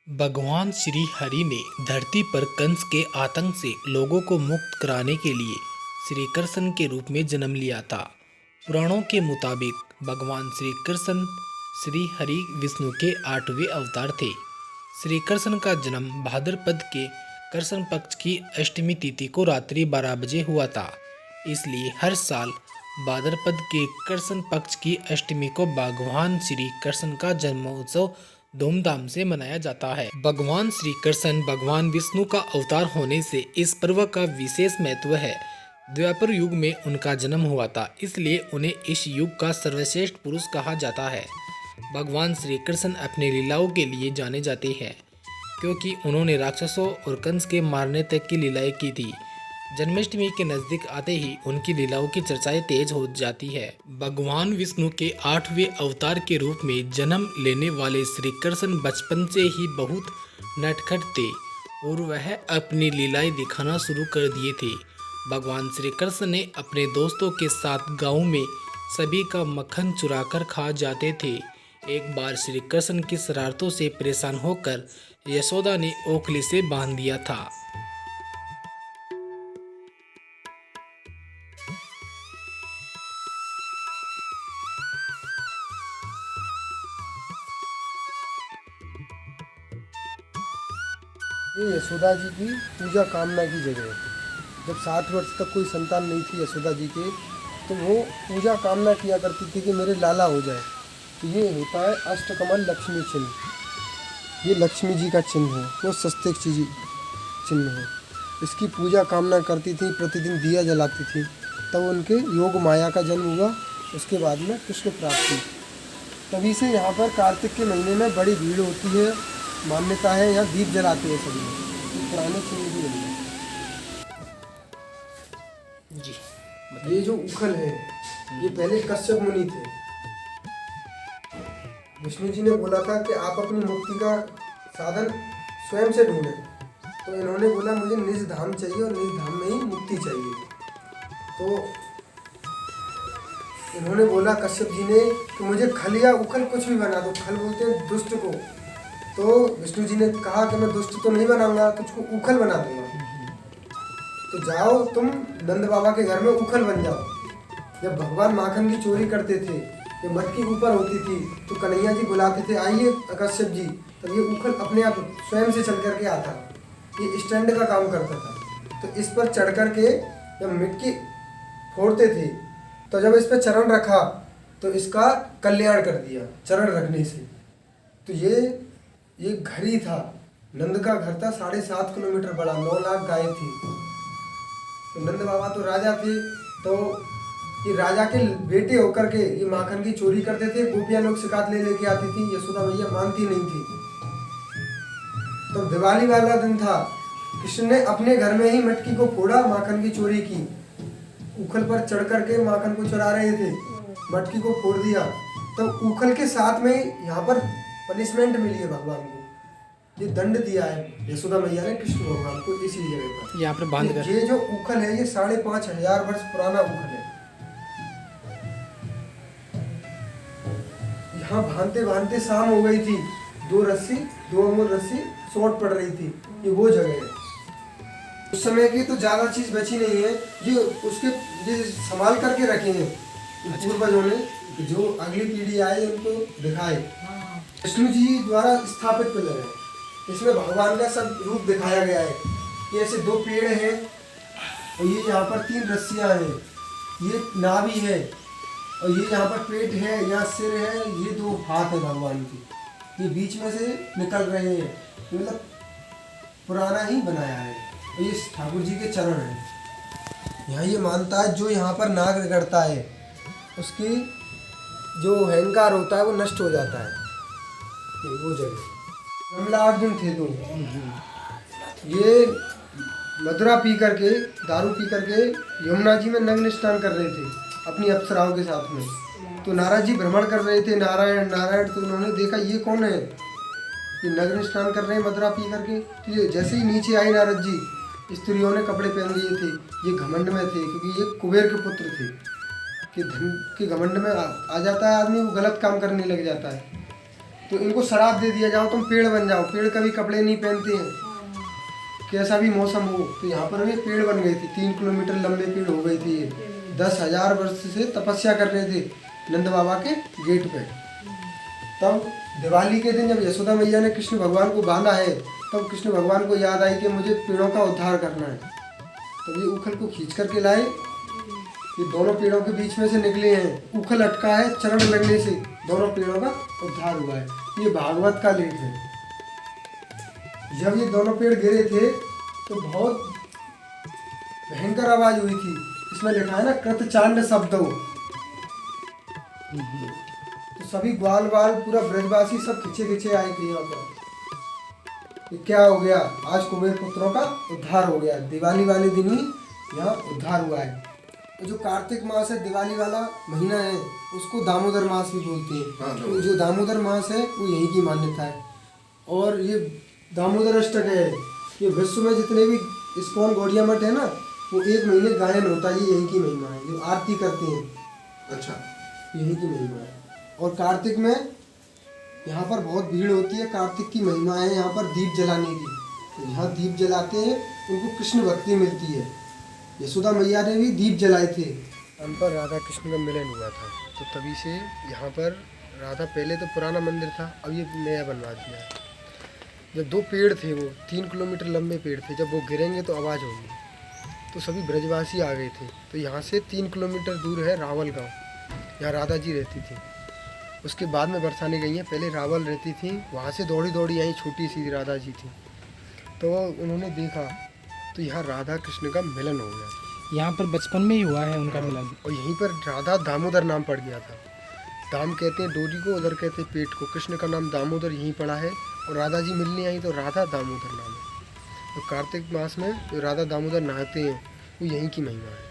भगवान श्री हरि ने धरती पर कंस के आतंक से लोगों को मुक्त कराने के लिए श्री कृष्ण के रूप में जन्म लिया था। पुराणों के मुताबिक भगवान श्री कृष्ण श्री हरि विष्णु के 8वें अवतार थे। श्री कृष्ण का जन्म भाद्रपद के कृष्ण पक्ष की अष्टमी तिथि को रात्रि 12 बजे हुआ था। इसलिए हर साल भाद्रपद के कृष्ण पक्ष की अष्टमी को भगवान श्री कृष्ण का जन्मोत्सव धूमधाम से मनाया जाता है। भगवान श्री कृष्ण भगवान विष्णु का अवतार होने से इस पर्व का विशेष महत्व है। द्वापर युग में उनका जन्म हुआ था, इसलिए उन्हें इस युग का सर्वश्रेष्ठ पुरुष कहा जाता है। भगवान श्री कृष्ण अपनी लीलाओं के लिए जाने जाते हैं, क्योंकि उन्होंने राक्षसों और कंस के मारने तक की लीलाएं की थी। जन्माष्टमी के नजदीक आते ही उनकी लीलाओं की चर्चाएं तेज हो जाती है। भगवान विष्णु के 8वें अवतार के रूप में जन्म लेने वाले श्री कृष्ण बचपन से ही बहुत नटखट थे और वह अपनी लीलाएं दिखाना शुरू कर दिए थे। भगवान श्री कृष्ण ने अपने दोस्तों के साथ गांव में सभी का मक्खन चुराकर खा जाते थे। एक बार श्री कृष्ण की शरारतों से परेशान होकर यशोदा ने ओखली से बांध दिया था। ये यशोदा जी की पूजा कामना की जगह है। जब 7 वर्ष तक कोई संतान नहीं थी यशोदा जी के, तो वो पूजा कामना किया करती थी कि मेरे लाला हो जाए। तो ये होता है अष्टकमल लक्ष्मी चिन्ह। ये लक्ष्मी जी का चिन्ह है, वो स्वस्तिक चीज चिन्ह है। इसकी पूजा कामना करती थी, प्रतिदिन दिया जलाती थी। तब उनके योग माया का जन्म हुआ। उसके बाद में कृष्ण प्राप्ति। तभी से यहाँ पर कार्तिक के महीने में बड़ी भीड़ होती है। मान्यता है यहाँ दीप जलाते हैं सभी लोग। ये पुराने चिन्ह भी है। जी ये जो उखल है, ये पहले कश्यप मुनि थे। विष्णु जी ने बोला था कि आप अपनी मुक्ति का साधन स्वयं से ढूंढें। तो इन्होंने बोला मुझे निज धाम चाहिए और निज धाम में ही मुक्ति चाहिए। तो इन्होंने बोला कश्यप जी ने कि मुझे खल या उखल कुछ भी बना दो। खल बोलते हैं दुष्ट को। तो विष्णु जी ने कहा कि मैं दुष्ट तो नहीं बनाऊंगा, तुझको उखल बना दूंगा। तो जाओ तुम नंद बाबा के घर में उखल बन जाओ। जब भगवान माखन की चोरी करते थे, ये मटकी ऊपर होती थी, तो कन्हैया जी बुलाते थे आइए कश्यप जी। तब ये उखल अपने आप स्वयं से चल करके आता। ये स्टैंड का काम करता था। तो इस पर चढ़ करके जब मिट्टी फोड़ते थे, तो जब इस पर चरण रखा तो इसका कल्याण कर दिया चरण रखने से। तो ये घर ही था। नंद का घर था 7.5 किलोमीटर बड़ा, 9 लाख गाय थी। तो नंद बाबा तो राजा थे। तो ये राजा के बेटे होकर के ये माखन की चोरी करते थे। गोपियां लोग शिकायत लेके आती थी, यशोदा मैया मानती नहीं थी। तो दिवाली वाला दिन था, कृष्ण ने अपने घर में ही मटकी को फोड़ा, माखन की चोरी की। उखल पर चढ़ करके माखन को चुरा रहे थे, मटकी को फोड़ दिया। तो उखल के साथ में यहाँ पर पनिशमेंट मिली है भगवान को। ये दंड दिया है यशोदा मैया ने कृष्ण भगवान को इसी जगह पर। यहाँ पर बांध कर ये जो उखल है ये 5,500 वर्ष पुराना उखल है। यहाँ भानते भानते शाम हो गई थी। 2 अमूल रस्सी शॉर्ट पड़ रही थी। ये वो जगह है। उस समय की तो ज्यादा चीज बची नहीं है। ये संभाल करके रखे हैं पूर्वजों ने, जो अगली पीढ़ी आए उनको दिखाए। विष्णु जी द्वारा स्थापित पिलर है। इसमें भगवान का सब रूप दिखाया गया है। ये ऐसे 2 पेड़ हैं और ये यहाँ पर 3 रस्सियाँ हैं। ये नाभि है और ये यहाँ पर पेट है, यहाँ सिर है, ये 2 हाथ है भगवान के। ये बीच में से निकल रहे हैं। मतलब पुराना ही बनाया है। और ये ठाकुर जी के चरण हैं। यहाँ ये मानता है जो यहाँ पर नाग रगड़ता है उसकी जो अहंकार होता है वो नष्ट हो जाता है। ये वो जगह कमलार्जुन थे। तो ये मदुरा पी करके, दारू पी करके यमुना जी में नग्न स्नान कर रहे थे अपनी अप्सराओं के साथ में। तो नारद जी भ्रमण कर रहे थे, नारायण नारायण। तो उन्होंने देखा ये कौन है, ये नग्न स्नान कर रहे हैं मदुरा पी करके। तो ये जैसे ही नीचे आए नारद जी, स्त्रियों ने कपड़े पहन लिए थे। ये घमंड में थे, क्योंकि ये कुबेर के पुत्र थे कि धन के घमंड में आ जाता है आदमी, वो गलत काम करने लग जाता है। तो इनको शराब दे दिया जाओ, तुम पेड़ बन जाओ। पेड़ कभी कपड़े नहीं पहनते हैं, कैसा भी मौसम हो। तो यहाँ पर ये पेड़ बन गई थी, 3 किलोमीटर लंबे पेड़ हो गई थी। ये 10,000 वर्ष से तपस्या कर रहे थे नंद बाबा के गेट पे। तब दिवाली के दिन जब यशोदा मैया ने कृष्ण भगवान को बांधा है, तब कृष्ण भगवान को याद आई कि मुझे पेड़ों का उद्धार करना है। तब ये उखल को खींच करके लाए। ये दोनों पेड़ों के बीच में से निकले हैं, उखल अटका है, चरण लगने से दोनों पेड़ों का उद्धार हुआ है। ये भागवत का लेख है। जब ये दोनों पेड़ गिरे थे तो बहुत भयंकर आवाज हुई थी। इसमें लिखा है ना, कृतचांड शब्दों। तो सभी ग्वाल वाल पूरा ब्रजवासी सब खिंचे खिंचे आए थे यहाँ पर। ये क्या हो गया, आज कुबेर पुत्रों का उद्धार हो गया। दिवाली वाले दिन ही यहाँ उद्धार हुआ है। तो जो कार्तिक मास है, दिवाली वाला महीना है, उसको दामोदर मास भी बोलते हैं। तो जो दामोदर मास है वो यहीं की मान्यता है। और ये दामोदर अष्टक है, ये विश्व में जितने भी इस्कॉन गौड़िया मठ है ना, वो 1 महीने गायन होता है। ये यहीं की महिमा है, जो आरती करते हैं। अच्छा, यहीं की महिमा है। और कार्तिक में यहाँ पर बहुत भीड़ होती है। कार्तिक की महिमा है यहाँ पर दीप जलाने की। तो यहाँ दीप जलाते हैं, उनको कृष्ण भक्ति मिलती है। यशोदा मैया ने भी दीप जलाए थे। हम पर राधा कृष्ण का मिलन हुआ था, तो तभी से यहाँ पर राधा, पहले तो पुराना मंदिर था, अब ये नया बनवा दिया है। जब 2 पेड़ थे, वो 3 किलोमीटर लंबे पेड़ थे, जब वो गिरेंगे तो आवाज़ होगी, तो सभी ब्रजवासी आ गए थे। तो यहाँ से 3 किलोमीटर दूर है रावल गाँव, यहाँ राधा जी रहती थी। उसके बाद में बरसाने गई हैं, पहले रावल रहती थी, वहाँ से दौड़ी दौड़ी आई, छोटी सी राधा जी थी। तो उन्होंने देखा तो यहाँ राधा कृष्ण का मिलन हो गया। यहाँ पर बचपन में ही हुआ है उनका मिलन। और यहीं पर राधा दामोदर नाम पड़ गया था। दाम कहते हैं डोरी को, उधर कहते हैं पेट को। कृष्ण का नाम दामोदर यहीं पड़ा है। और राधा जी मिलने आई तो राधा दामोदर नाम है। तो कार्तिक मास में जो राधा दामोदर नहाते हैं, वो यहीं की महिमा है।